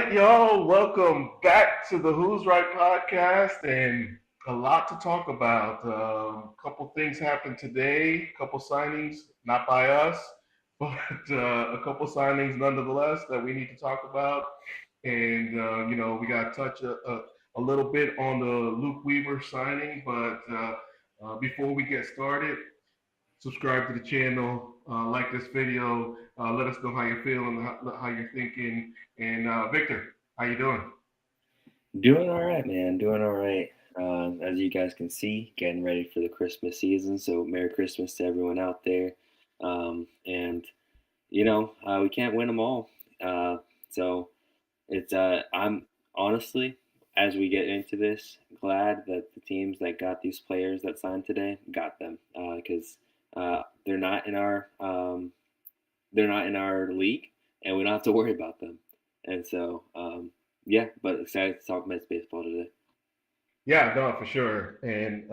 right, y'all. Welcome back to the Who's Right podcast, and a lot to talk about. A couple things happened today. A couple signings, not by us, but a couple signings nonetheless that we need to talk about. And we got to touch a little bit on the Luke Weaver signing. But before we get started, subscribe to the channel, like this video, let us know how you're feeling, how you're thinking. And Victor, how you doing? Doing all right, man. Doing all right. As you guys can see, getting ready for the Christmas season. So, Merry Christmas to everyone out there. And we can't win them all. Uh, so, I'm honestly, as we get into this, glad that the teams that got these players that signed today got them because they're not in our league, and we don't have to worry about them. And so, yeah, but excited to talk Mets baseball today. Yeah, no, for sure. And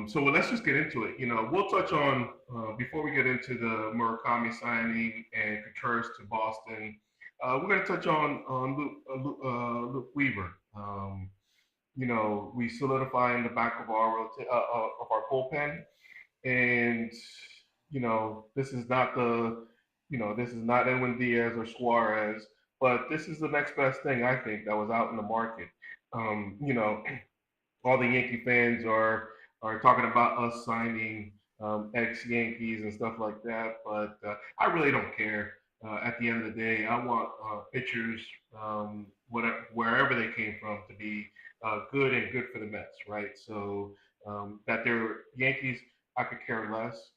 so let's just get into it. We'll touch on before we get into the Murakami signing and Contreras to Boston. We're going to touch on Luke Weaver. We solidify in the back of our bullpen, and this is not Edwin Diaz or Suarez, but this is the next best thing I think that was out in the market. Um, you know, all the Yankee fans are talking about us signing ex Yankees and stuff like that, but I really don't care. At the end of the day, I want pitchers, wherever they came from, to be good and good for the Mets, right? So that they're Yankees, I could care less.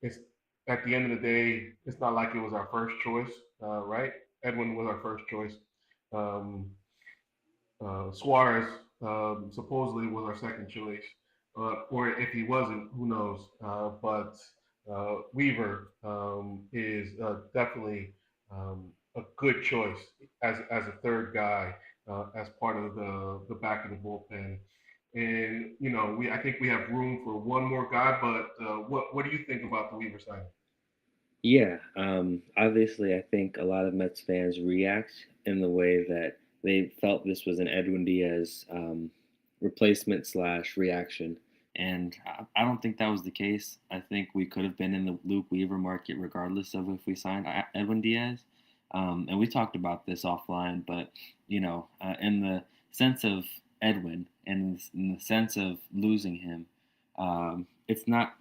It's at the end of the day, it's not like it was our first choice, right? Edwin was our first choice. Um, Suarez supposedly was our second choice, or if he wasn't, who knows? But Weaver is definitely a good choice as a third guy, as part of the back of the bullpen. And I think we have room for one more guy. But what do you think about the Weaver signing? Yeah, obviously, I think a lot of Mets fans react in the way that they felt this was an Edwin Diaz replacement slash reaction, and I don't think that was the case. I think we could have been in the Luke Weaver market regardless of if we signed Edwin Diaz, and we talked about this offline. But in the sense of Edwin and in the sense of losing him, it's not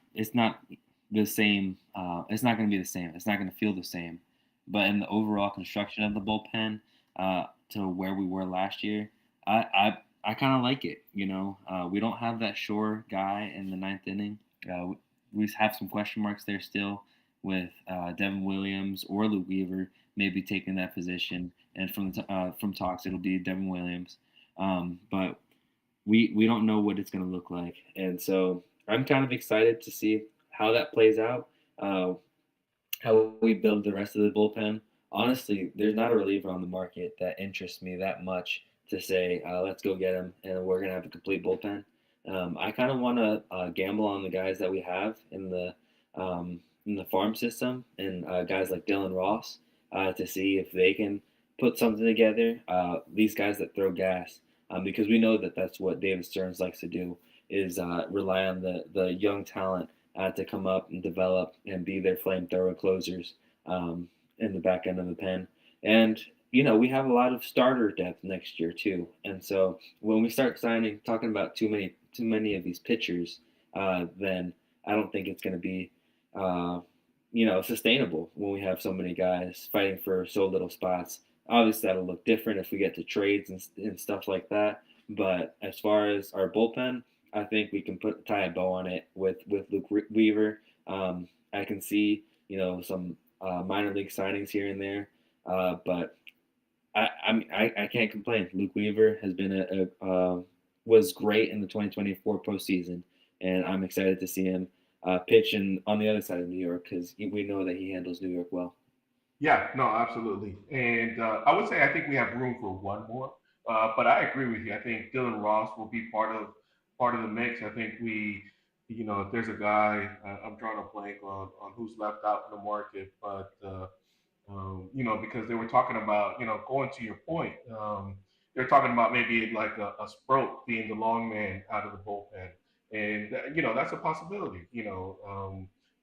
the same. It's not going to be the same. It's not going to feel the same. But in the overall construction of the bullpen, to where we were last year, I kind of like it. We don't have that sure guy in the ninth inning. We have some question marks there still with Devin Williams or Luke Weaver maybe taking that position. And from talks, it'll be Devin Williams. But we don't know what it's going to look like, and so I'm kind of excited to see how that plays out. Uh, how we build the rest of the bullpen. Honestly, there's not a reliever on the market that interests me that much to say, let's go get him and we're going to have a complete bullpen. I kind of want to gamble on the guys that we have in the farm system and guys like Dylan Ross to see if they can put something together. These guys that throw gas, because we know that that's what David Stearns likes to do is rely on the young talent to come up and develop and be their flamethrower closers in the back end of the pen. And we have a lot of starter depth next year too. And so when we start talking about too many of these pitchers, then I don't think it's going to be sustainable when we have so many guys fighting for so little spots. Obviously, that'll look different if we get to trades and stuff like that. But as far as our bullpen, I think we can tie a bow on it with Luke Weaver. I can see some minor league signings here and there, but I can't complain. Luke Weaver has been was great in the 2024 postseason, and I'm excited to see him pitching on the other side of New York because we know that he handles New York well. Yeah, no, absolutely. And I would say I think we have room for one more. But I agree with you. I think Dylan Ross will be part of the mix. I think if there's a guy, I'm drawing a blank on who's left out in the market, but Because they were talking about, going to your point, they're talking about maybe like a Sproat being the long man out of the bullpen, and that's a possibility.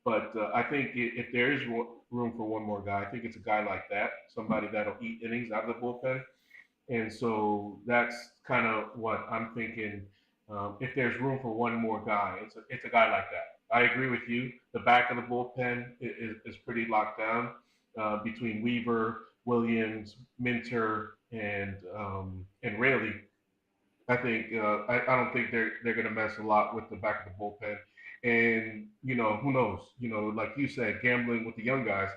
But I think if there is room for one more guy, I think it's a guy like that, somebody that'll eat innings out of the bullpen, and so that's kind of what I'm thinking. If there's room for one more guy, it's a guy like that. I agree with you. The back of the bullpen is pretty locked down between Weaver, Williams, Minter, and Rayleigh. I don't think they're going to mess a lot with the back of the bullpen. And who knows? Like you said, gambling with the young guys.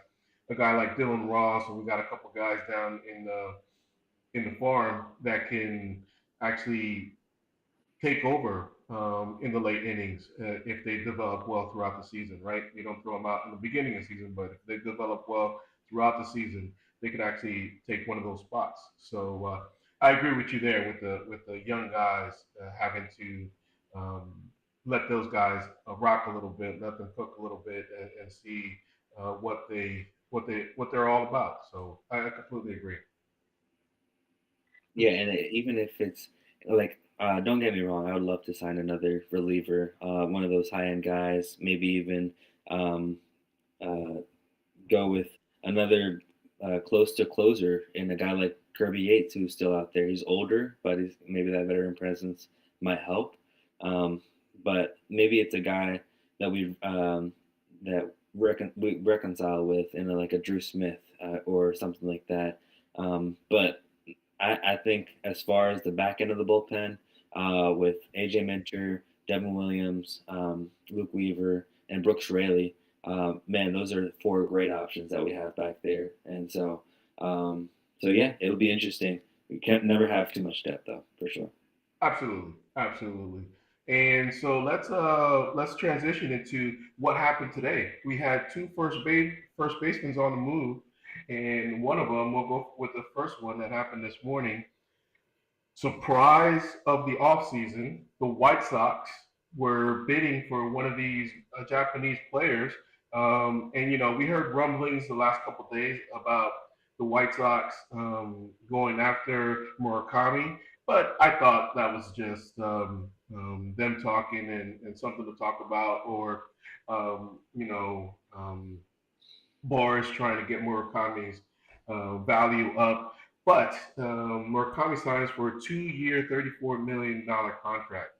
A guy like Dylan Ross, and we got a couple guys down in the farm that can actually take over in the late innings if they develop well throughout the season, right? You don't throw them out in the beginning of the season, but if they develop well throughout the season, they could actually take one of those spots. So I agree with you there with the young guys having to um, let those guys rock a little bit, let them cook a little bit, and see what they're all about. So I completely agree. Yeah, and even if it's like, don't get me wrong, I would love to sign another reliever, one of those high end guys, maybe even um, uh, go with another close to closer in a guy like Kirby Yates who's still out there. He's older, but maybe that veteran presence might help. Um, but maybe it's a guy that we reconcile with in like a Drew Smith or something like that. But I think as far as the back end of the bullpen, with AJ Minter, Devin Williams, Luke Weaver, and Brooks Raley, man, those are four great options that we have back there. And so yeah, it'll be interesting. We can't never have too much depth though, for sure. Absolutely, absolutely. And so let's transition into what happened today. We had two first basemen on the move, and one of them, we'll go with the first one that happened this morning. Surprise of the offseason, the White Sox were bidding for one of these Japanese players. And, we heard rumblings the last couple of days about the White Sox going after Murakami, but I thought that was just them talking and something to talk about, or, BOS trying to get Murakami's value up. But Murakami signs for a 2-year, $34 million contract.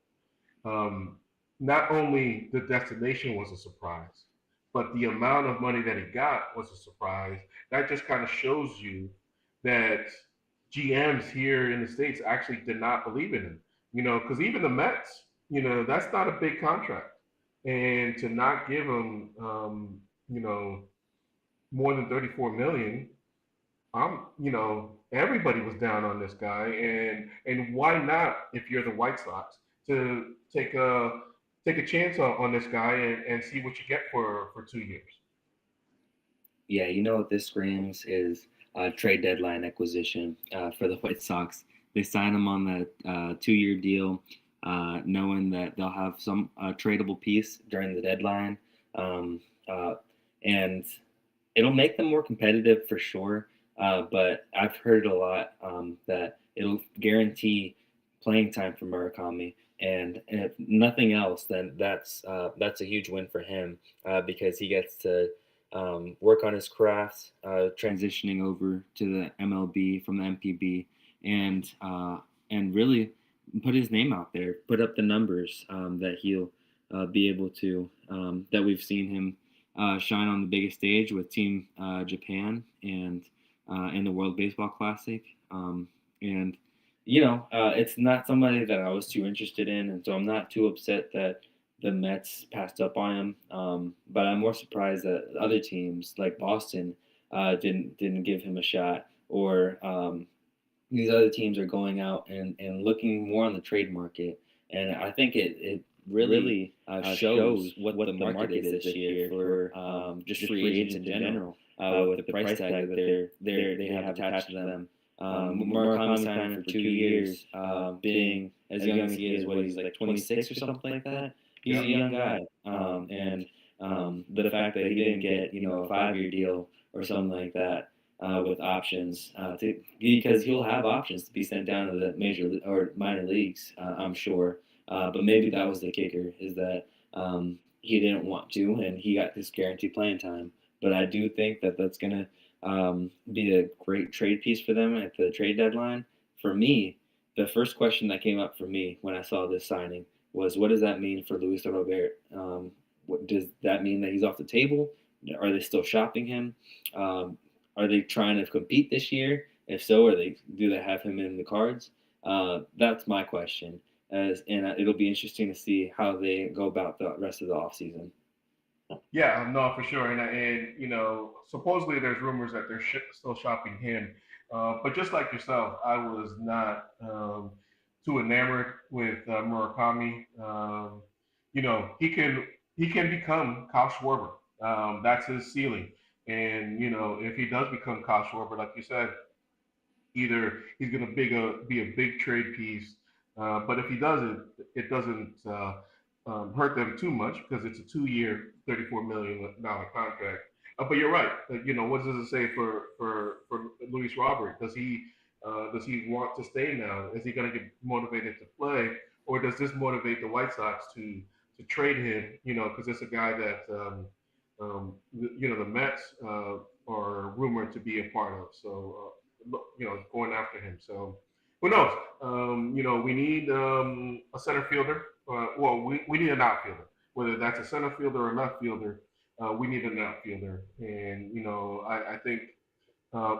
Um, Not only the destination was a surprise, but the amount of money that he got was a surprise. That just kind of shows you that GMs here in the States actually did not believe in him. Because even the Mets, that's not a big contract. And to not give him, more than 34 million, everybody was down on this guy, and why not if you're the White Sox to take a chance on this guy and see what you get for 2 years. Yeah, you know what this screams is trade deadline acquisition for the White Sox. They sign him on that 2-year deal, knowing that they'll have some tradable piece during the deadline, um, uh, and it'll make them more competitive for sure. But I've heard a lot that it'll guarantee playing time for Murakami, and if nothing else, then that's a huge win for him because he gets to work on his craft, transitioning over to the MLB from the MPB, and really put his name out there, put up the numbers that he'll be able to that we've seen him shine on the biggest stage with Team Japan and in the World Baseball Classic. And it's not somebody that I was too interested in, and so I'm not too upset that the Mets passed up on him. But I'm more surprised that other teams like Boston didn't give him a shot, or these other teams are going out and looking more on the trade market. And I think it really shows what the market is this year for just free agents in general, with the price tag that they have attached to them. Murakami signing for 2 years, being as young as he is, what he's like 26 or something like that. He's Yeah. a young guy, and the fact that he didn't get a 5-year deal or something like that, with options because he'll have options to be sent down to the or minor leagues. I'm sure, but maybe that was the kicker is that he didn't want to, and he got his guaranteed playing time. But I do think that that's gonna be a great trade piece for them at the trade deadline. For me, the first question that came up for me when I saw this signing was, what does that mean for Luis Robert? What does that mean that he's off the table? Are they still shopping him? Um, are they trying to compete this year? If so, do they have him in the cards? That's my question. And it'll be interesting to see how they go about the rest of the offseason. Yeah, no, for sure. And supposedly there's rumors that they're still shopping him. But just like yourself, I was not too enamored with Murakami. He can become Kyle Schwarber. That's his ceiling. And if he does become Kyle Schwarber, like you said, either he's going to be a big trade piece, but if he doesn't, it doesn't hurt them too much because it's a 2-year, $34 million contract. But you're right. What does it say for Luis Robert? Does he want to stay now? Is he going to get motivated to play, or does this motivate the White Sox to trade him? Because it's a guy that the Mets are rumored to be a part of. So going after him. So who knows? We need a center fielder. We need an outfielder. Whether that's a center fielder or a left fielder, we need an outfielder. And I think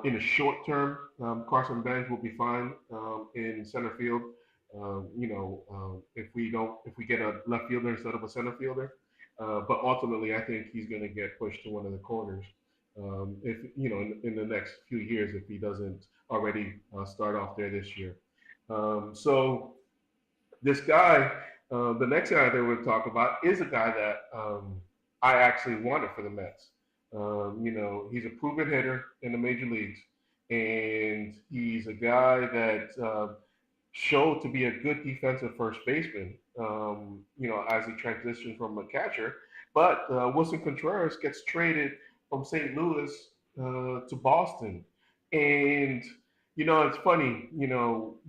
in the short term, Carson Benz will be fine in center field. If we get a left fielder instead of a center fielder, but ultimately, I think he's going to get pushed to one of the corners. If in the next few years, if he doesn't already start off there this year. So this guy, the next guy that we're going to talk about is a guy that I actually wanted for the Mets. He's a proven hitter in the major leagues, and he's a guy that showed to be a good defensive first baseman. As he transitioned from a catcher, but Wilson Contreras gets traded from St. Louis to Boston, and it's funny.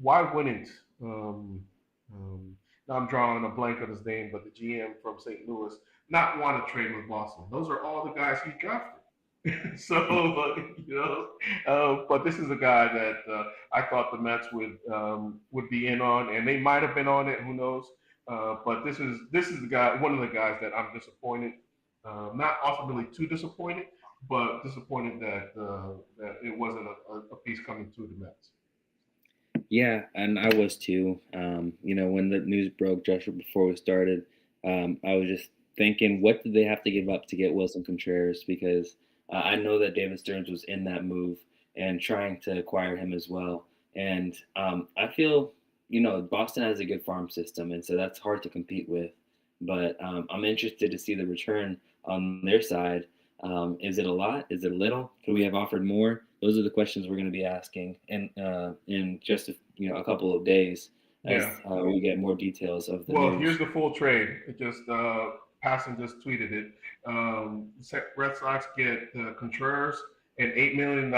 Why wouldn't now I'm drawing a blank on his name, but the GM from St. Louis not want to trade with Boston? Those are all the guys he drafted. So but this is a guy that I thought the Mets would be in on, and they might have been on it. Who knows? But this is the guy, one of the guys that I'm disappointed. Not ultimately too disappointed, but disappointed that it wasn't a piece coming to the Mets. Yeah, and I was too. When the news broke just before we started, I was just thinking, what did they have to give up to get Wilson Contreras? Because I know that David Stearns was in that move and trying to acquire him as well. And I feel, Boston has a good farm system, and so that's hard to compete with. But I'm interested to see the return on their side. Is it a lot? Is it a little? Could we have offered more? Those are the questions we're going to be asking in just a couple of days as Yeah. we get more details of the Well, here's news. the full trade. It just Passon just tweeted it. Red Sox get Contreras and $8 million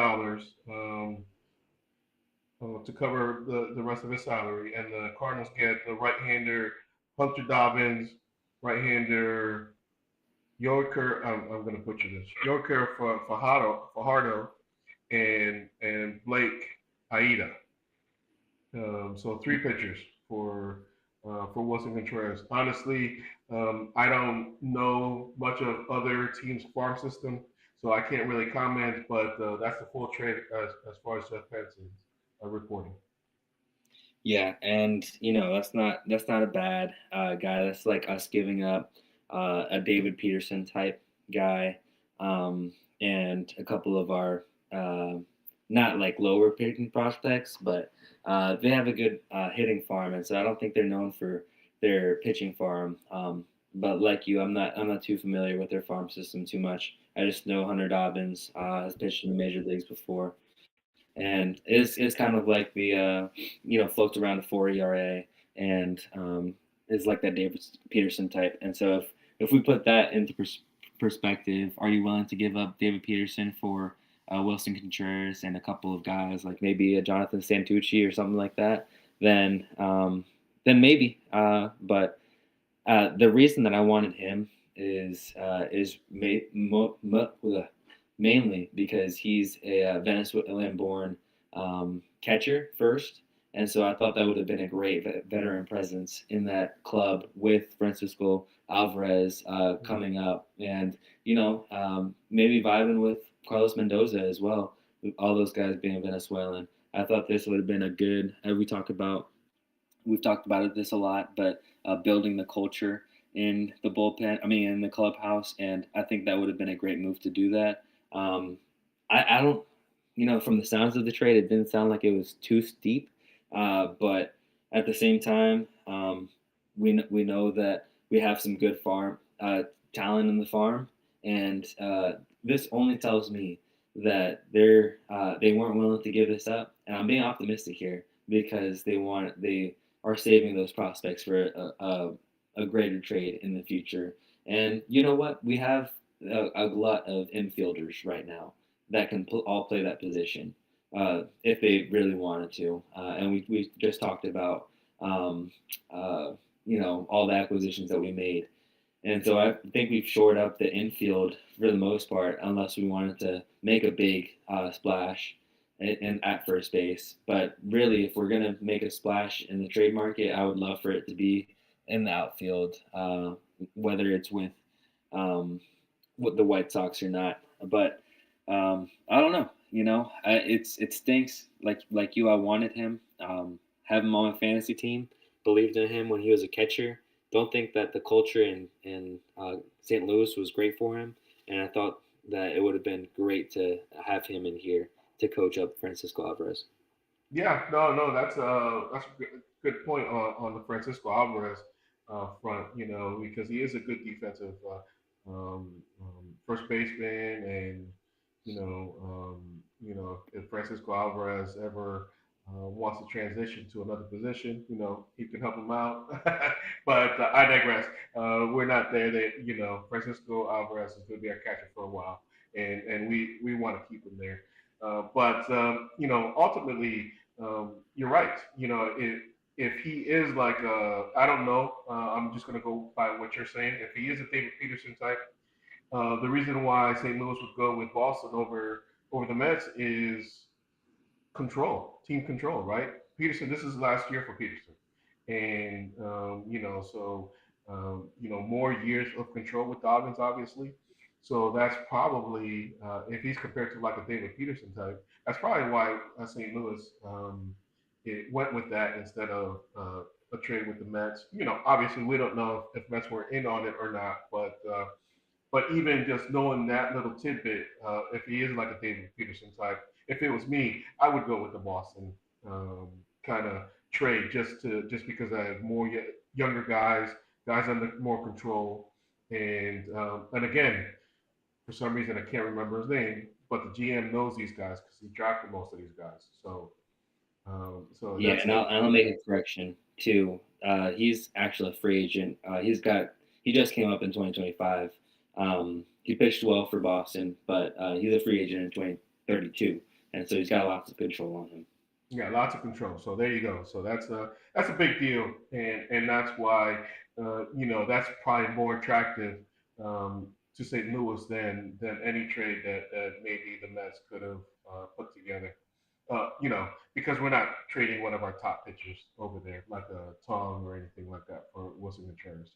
to cover the rest of his salary, and the Cardinals get the right-hander Hunter Dobbins, right-hander Yorker. I'm going to butcher this. Yorker for Fajardo, and Blake Aida. So three pitchers for Wilson Contreras. Honestly, I don't know much of other teams' farm system, so I can't really comment. But that's the full trade as far as Jeff Penson's reporting. Yeah, and that's not a bad guy. That's like us giving up a David Peterson type guy, and a couple of our not like lower picking prospects, but they have a good hitting farm, and so I don't think they're known for their pitching farm. But like you, I'm not too familiar with their farm system too much. I just know Hunter Dobbins has pitched in the major leagues before, and it's kind of like the floats around a 4 ERA, and is like that David Peterson type. And so if we put that into perspective, are you willing to give up David Peterson for Wilson Contreras and a couple of guys like maybe a Jonathan Santucci or something like that, then then maybe. But the reason that I wanted him mainly because he's a Venezuelan-born catcher first, and so I thought that would have been a great veteran presence in that club with Francisco Alvarez coming up, and maybe vibing with Carlos Mendoza as well. All those guys being Venezuelan, I thought this would have been a good. We've talked about it this a lot, but building the culture in the bullpen, I mean, in the clubhouse, and I think that would have been a great move to do that. Um, I don't, from the sounds of the trade, it didn't sound like it was too steep, but at the same time, we know that we have some good farm talent in the farm, and this only tells me that they weren't willing to give this up, and I'm being optimistic here because they are saving those prospects for a greater trade in the future. And you know what? We have a glut of infielders right now that can all play that position if they really wanted to. And we just talked about, um, uh, all the acquisitions that we made. And so I think we've shored up the infield for the most part, unless we wanted to make a big splash at first base. But really, if we're going to make a splash in the trade market, I would love for it to be in the outfield, whether it's with the White Sox or not. But I don't know. It stinks. Like you, I wanted him. Have him on my fantasy team. Believed in him when he was a catcher. Don't think that the culture in St. Louis was great for him, and I thought that it would have been great to have him in here to coach up Francisco Alvarez. Yeah, no, no, that's a good point on the Francisco Alvarez front. Because he is a good defensive first baseman, and if Francisco Alvarez ever wants to transition to another position, he can help him out. But I digress. We're not there. That Francisco Alvarez is going to be our catcher for a while, and we want to keep him there. But ultimately, you're right. If he is like I don't know, I'm just gonna go by what you're saying. If he is a David Peterson type, the reason why St. Louis would go with Boston over the Mets is control, team control, right? Peterson, this is last year for Peterson, and more years of control with Dobbins, obviously. So that's probably if he's compared to like a David Peterson type, that's probably why St. Louis it went with that instead of a trade with the Mets. Obviously we don't know if Mets were in on it or not, but even just knowing that little tidbit, if he is like a David Peterson type, if it was me, I would go with the Boston kind of trade just because I have more younger guys under more control, and again, for some reason I can't remember his name, but the GM knows these guys because he drafted most of these guys. So Yeah, that's and I'll make a correction too. He's actually a free agent. He just came up in 2025. He pitched well for Boston, but he's a free agent in 2032, and so he's got lots of control on him. yeah, lots of control. So there you go. So that's a big deal, and that's why that's probably more attractive to St. Louis than any trade that maybe the Mets could have put together. Because we're not trading one of our top pitchers over there, like a Tong or anything like that for Wilson Contreras.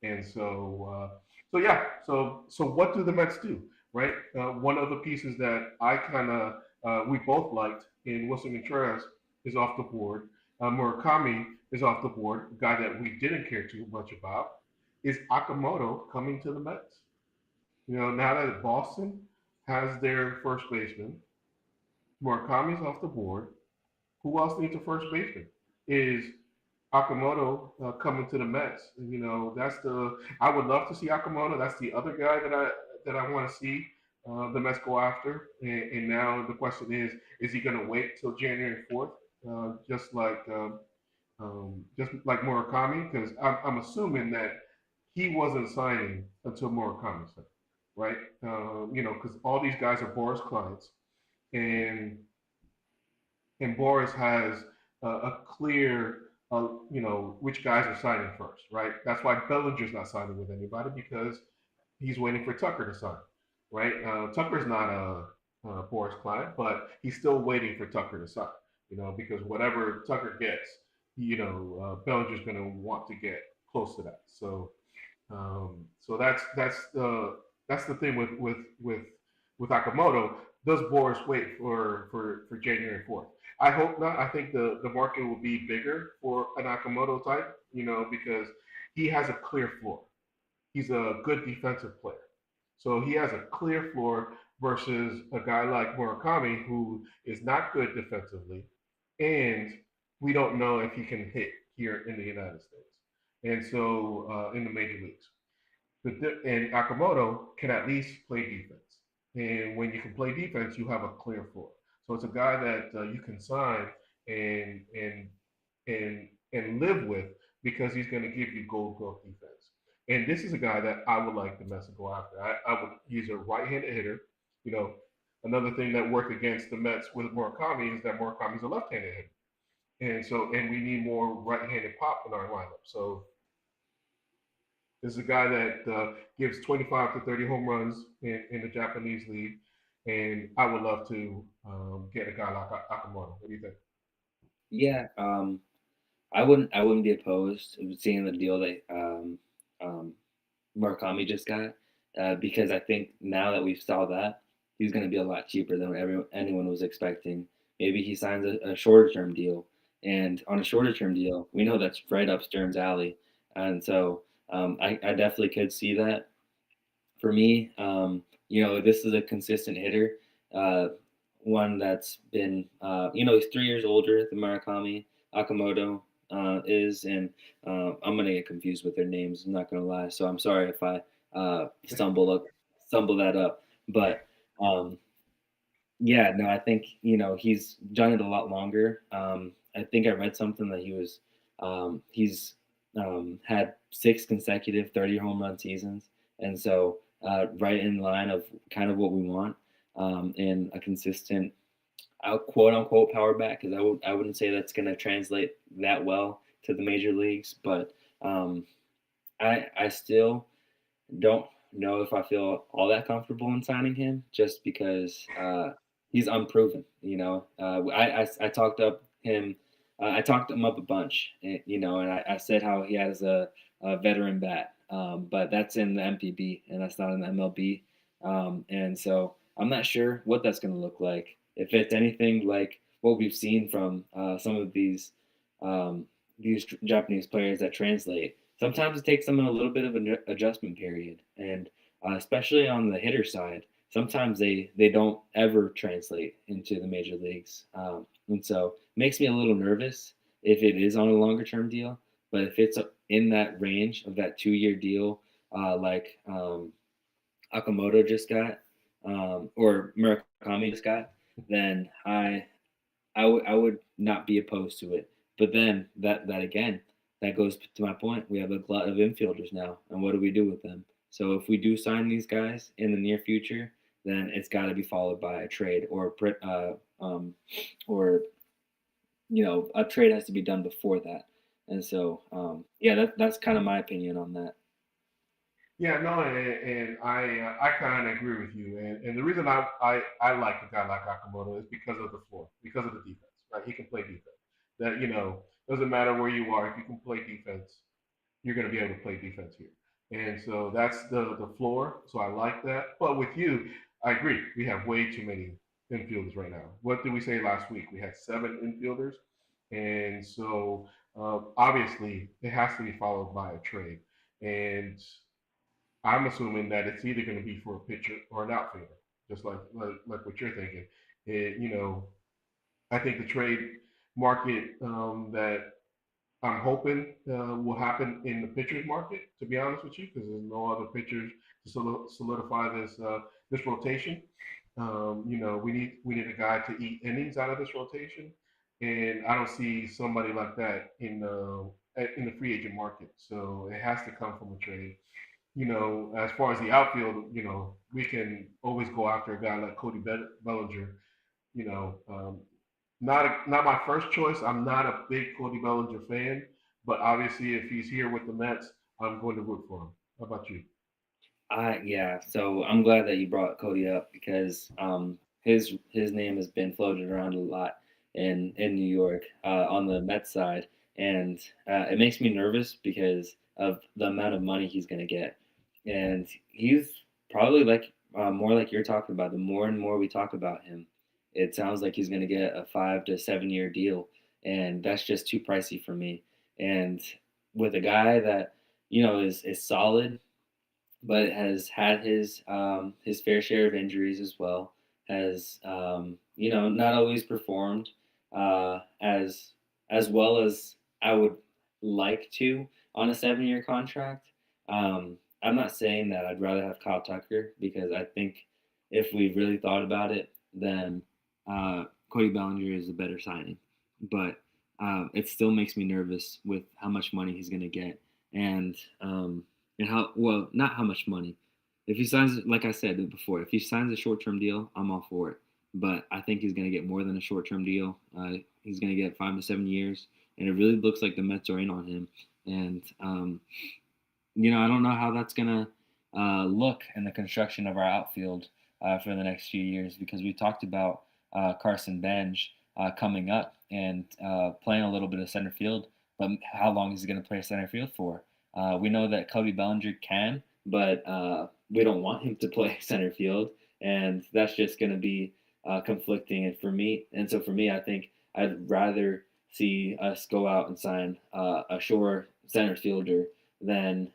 And so yeah, so what do the Mets do, right? One of the pieces that I kind of we both liked in Wilson Contreras is off the board. Murakami is off the board. A guy that we didn't care too much about is Okamoto coming to the Mets. Now that Boston has their first baseman, Murakami's off the board. Who else needs a first baseman? Is Okamoto coming to the Mets? That's the I would love to see Okamoto. That's the other guy that I want to see the Mets go after. And now the question is he going to wait till January 4th, just like Murakami? Because I'm assuming that he wasn't signing until Murakami signed, right? Because all these guys are Boris clients. and Boris has a clear, which guys are signing first, right? That's why Bellinger's not signing with anybody because he's waiting for Tucker to sign, right? Tucker's not a Boris client, but he's still waiting for Tucker to sign, because whatever Tucker gets, Bellinger's going to want to get close to that. So that's the thing with Okamoto. Does Boris wait for January 4th? I hope not. I think the market will be bigger for an Okamoto type, because he has a clear floor. He's a good defensive player. So he has a clear floor versus a guy like Murakami who is not good defensively, and we don't know if he can hit here in the United States, and so in the major leagues. And Akamoto can at least play defense. And when you can play defense, you have a clear floor. So it's a guy that you can sign and and and live with because he's going to give you gold glove defense. And this is a guy that I would like the Mets to go after. I would. He's a right-handed hitter. You know, another thing that worked against the Mets with Murakami is that Murakami's a left-handed hitter, and we need more right-handed pop in our lineup. So this is a guy that gives 25 to 30 home runs in the Japanese league, and I would love to get a guy like Akamoto. What do you think? Yeah, I wouldn't be opposed to seeing the deal that um, Murakami just got, because I think now that we saw that, he's going to be a lot cheaper than anyone was expecting. Maybe he signs a shorter term deal, and on a shorter term deal, we know that's right up Stern's alley, and so I definitely could see that. For me, this is a consistent hitter, uh, one that's been, he's 3 years older than Murakami Okamoto is, and I'm gonna get confused with their names. I'm not gonna lie, so I'm sorry if I stumble that up. But um, yeah, no, I think he's done it a lot longer. I think I read something that he's had 6 consecutive 30 home run seasons, and so right in line of kind of what we want in a consistent quote unquote power back, because I wouldn't say that's going to translate that well to the major leagues, but I still don't know if I feel all that comfortable in signing him just because he's unproven. I talked up him. I talked him up a bunch, and I said how he has a veteran bat, but that's in the MPB and that's not in the MLB, and so I'm not sure what that's going to look like. If it's anything like what we've seen from some of these Japanese players that translate, sometimes it takes them a little bit of an adjustment period, and especially on the hitter side, sometimes they don't ever translate into the major leagues, and so it makes me a little nervous if it is on a longer term deal. But if it's in that range of that 2 year deal, like Okamoto just got, or Murakami just got, then I would not be opposed to it. But then that again, that goes to my point. We have a glut of infielders now, and what do we do with them? So if we do sign these guys in the near future, then it's got to be followed by a trade, or a trade has to be done before that. And so yeah, that's kind of my opinion on that. Yeah, no, and I kind of agree with you. And the reason I like a guy like Akamoto is because of the floor, because of the defense, right? He can play defense. That doesn't matter where you are. If you can play defense, you're going to be able to play defense here. And so that's the floor. So I like that. But with you, I agree. We have way too many infielders right now. What did we say last week? We had 7 infielders. And so obviously it has to be followed by a trade. And I'm assuming that it's either going to be for a pitcher or an outfielder, just like what you're thinking. And, I think the trade market that I'm hoping will happen in the pitchers market. To be honest with you, because there's no other pitchers to solidify this rotation. We need a guy to eat innings out of this rotation, and I don't see somebody like that in the free agent market. So it has to come from a trade. As far as the outfield, we can always go after a guy like Cody Bellinger, you know, not my first choice. I'm not a big Cody Bellinger fan, but obviously, if he's here with the Mets, I'm going to root for him. How about you? Yeah, so I'm glad that you brought Cody up because his name has been floated around a lot in New York on the Mets side, and it makes me nervous because of the amount of money he's going to get, and he's probably like more like you're talking about. The more and more we talk about him, it sounds like he's going to get a 5 to 7 year deal, and that's just too pricey for me. And with a guy that is solid but has had his fair share of injuries as well. Has not always performed as well as I would like to on a 7 year contract. I'm not saying that I'd rather have Kyle Tucker because I think if we really thought about it, then Cody Bellinger is a better signing. But it still makes me nervous with how much money he's going to get and and how well not how much money. If he signs, like I said before, if he signs a short-term deal, I'm all for it. But I think he's going to get more than a short-term deal. He's going to get 5 to 7 years, and it really looks like the Mets are in on him. And I don't know how that's gonna look in the construction of our outfield for the next few years because we talked about Carson Bench coming up and playing a little bit of center field, but how long is he going to play center field for? We know that Cody Bellinger can, but we don't want him to play center field, and that's just going to be conflicting. And so for me, I think I'd rather see us go out and sign a sure center fielder than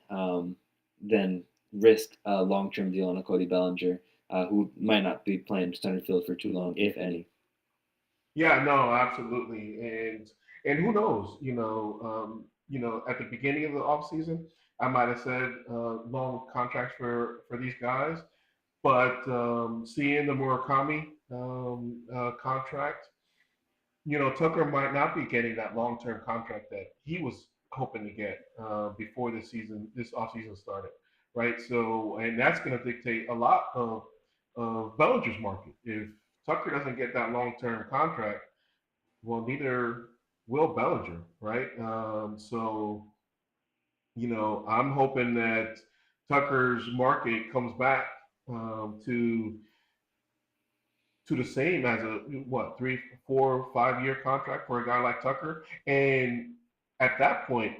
risk a long term deal on a Cody Bellinger, who might not be playing center field for too long, if any. Yeah, no, absolutely, and who knows? At the beginning of the offseason, I might have said long contracts for these guys, but seeing the Murakami contract, Tucker might not be getting that long term contract that he was hoping to get before this offseason started, right? So, and that's going to dictate a lot of Bellinger's market. If Tucker doesn't get that long term contract, well, neither will Bellinger, right? I'm hoping that Tucker's market comes back to the same as a what 3, 4, 5 year contract for a guy like Tucker, and at that point,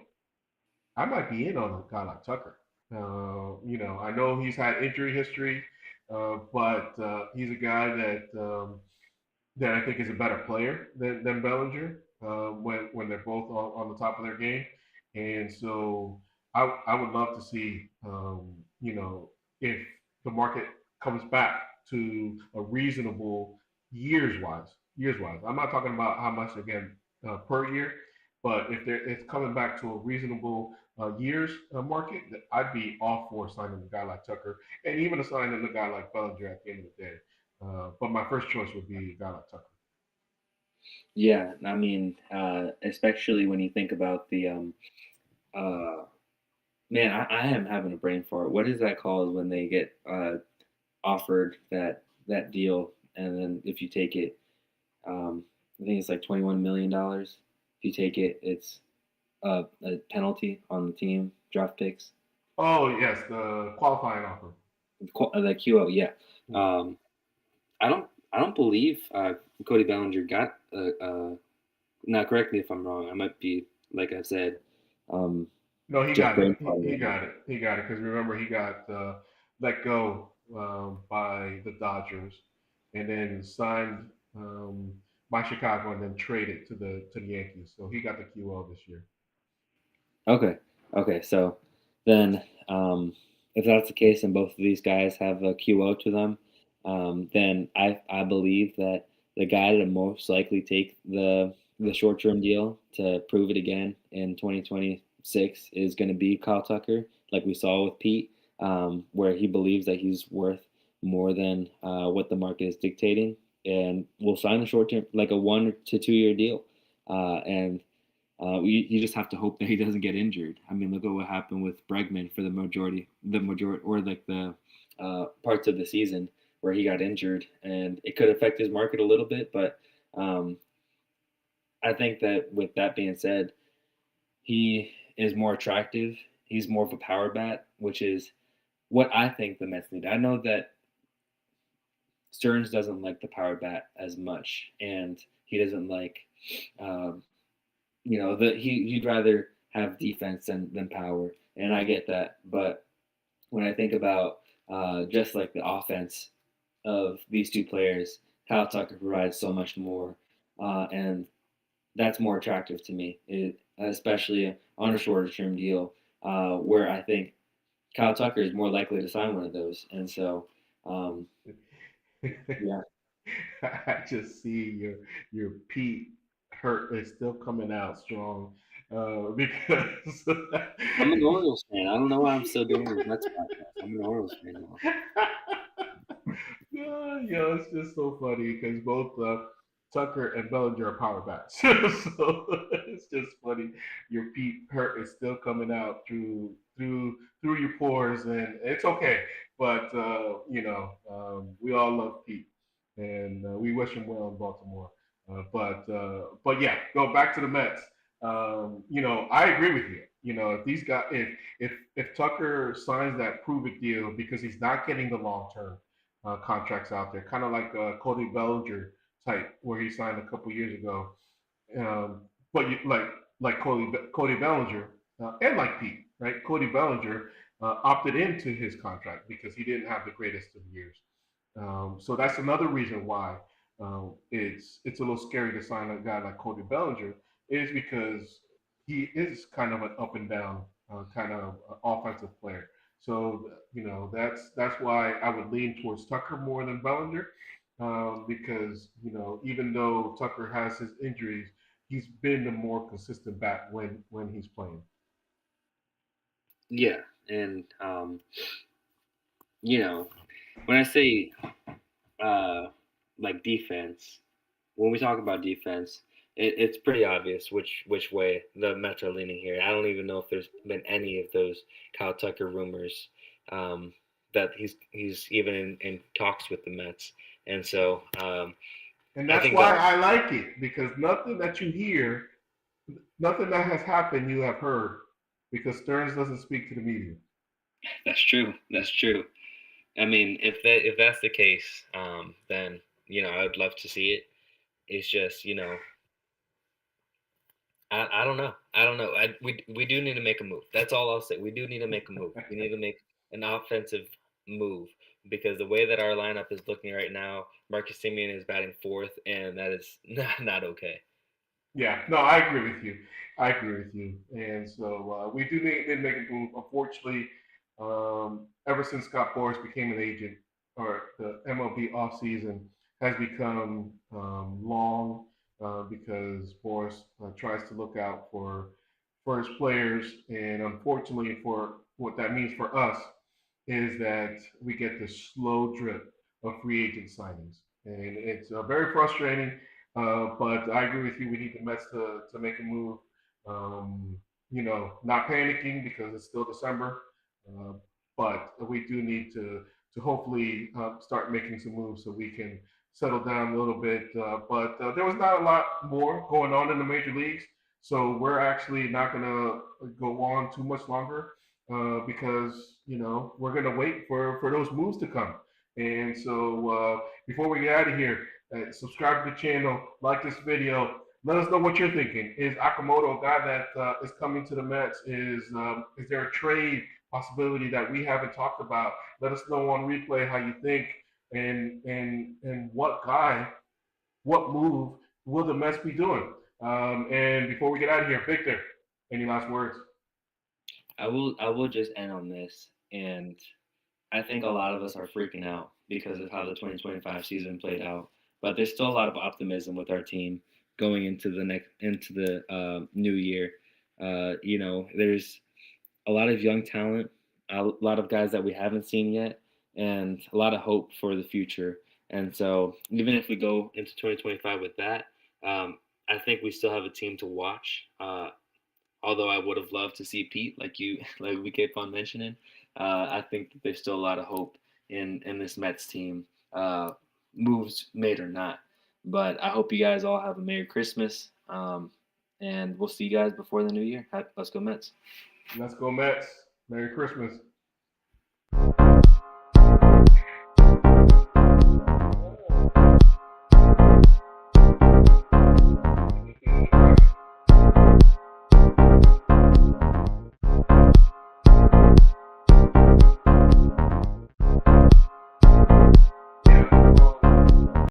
I might be in on a guy like Tucker. I know he's had injury history, but he's a guy that I think is a better player than Bellinger when they're both on the top of their game. And so I would love to see, if the market comes back to a reasonable years wise. I'm not talking about how much again per year, but if it's coming back to a reasonable years market, I'd be all for signing a guy like Tucker and even signing a guy like Bellinger at the end of the day. But my first choice would be a guy like Tucker. Yeah, I mean, especially when you think about the man, I am having a brain fart. What is that called when they get offered that deal, and then if you take it, I think it's like $21 million. If you take it, it's a penalty on the team draft picks. Oh yes, the qualifying offer. The QO, yeah. Yeah. Um, I don't believe Cody Bellinger got now correct me if I'm wrong. I might be like I said, um, No, he just got it. brain farting He right now. got it. He got it because remember he got let go by the Dodgers, and then signed by Chicago, and then traded to the Yankees. So he got the QL this year. Okay, okay. So then, if that's the case, and both of these guys have a QO to them, then I believe that the guy to most likely take the short term deal to prove it again in 2026 is going to be Kyle Tucker, like we saw with Pete, where he believes that he's worth more than what the market is dictating, and will sign a short term, like a 1 to 2 year deal, and you just have to hope that he doesn't get injured. I mean, look at what happened with Bregman for the majority, or like the parts of the season where he got injured, and it could affect his market a little bit. But um, I think that with that being said, he is more attractive. He's more of a power bat, which is what I think the Mets need. I know that Stearns doesn't like the power bat as much, and he doesn't like, um, he'd rather have defense than power, and I get that. But when I think about just like the offense of these two players, Kyle Tucker provides so much more, and that's more attractive to me, especially on a shorter term deal, where I think Kyle Tucker is more likely to sign one of those. And so, um, yeah, I just see your Pete hurt is still coming out strong because I'm an Orioles fan. I don't know why I'm still doing this Mets podcast. I'm an Orioles fan now. yeah, it's just so funny because both Tucker and Bellinger are power bats, so it's just funny. Your Pete hurt is still coming out through your pores, and it's okay. But we all love Pete, and we wish him well in Baltimore. But yeah, go back to the Mets. I agree with you. If these guys, if Tucker signs that prove it deal because he's not getting the long term contracts out there, kind of like Cody Bellinger type, where he signed a couple years ago. Um, but like Cody Bellinger and like Pete, right? Cody Bellinger opted into his contract because he didn't have the greatest of years. So that's another reason why it's a little scary to sign a guy like Cody Bellinger is because he is kind of an up and down kind of offensive player. So that's why I would lean towards Tucker more than Bellinger because even though Tucker has his injuries, he's been the more consistent bat when he's playing. Yeah, and you know, when I say uh, like defense, when we talk about defense, it's pretty obvious which way the Mets are leaning here. I don't even know if there's been any of those Kyle Tucker rumors um, that he's even in talks with the Mets, and so And I that's think the why I like it because nothing that you hear, nothing that has happened, you have heard because Stearns doesn't speak to the media. that's true. That's true. I mean, if that's the case, then I would love to see it. It's just I don't know. I don't know. We do need to make a move. That's all I'll say. We do need to make a move. We need to make an offensive move because the way that our lineup is looking right now, Marcus Simeon is batting fourth, and that is not okay. Yeah, no, I agree with you. I agree with you. And so we do need to make a move. Unfortunately, ever since Scott Boras became an agent, or the MLB offseason has become long because Boras tries to look out for his players, and unfortunately, for what that means for us is that we get this slow drip of free agent signings, and it's very frustrating. But I agree with you. We need the Mets to make a move. Not panicking because it's still December, uh, but we do need to hopefully start making some moves so we can settle down a little bit. But there was not a lot more going on in the major leagues, so we're actually not going to go on too much longer because we're going to wait for those moves to come. And so before we get out of here, subscribe to the channel, like this video. Let us know what you're thinking. Is Okamoto a guy that is coming to the Mets? Is there a trade possibility that we haven't talked about? Let us know on replay how you think and what move will the Mets be doing? And before we get out of here, Victor, any last words? I will just end on this, and I think a lot of us are freaking out because of how the 2025 season played out. But there's still a lot of optimism with our team going into the new year. There's a lot of young talent, a lot of guys that we haven't seen yet, and a lot of hope for the future. And so, even if we go into 2025 with that, I think we still have a team to watch. Although I would have loved to see Pete, like we keep on mentioning, I think that there's still a lot of hope in this Mets team. uh, moves made or not. But I hope you guys all have a Merry Christmas. And we'll see you guys before the new year. Let's go Mets. Let's go Mets. Merry Christmas.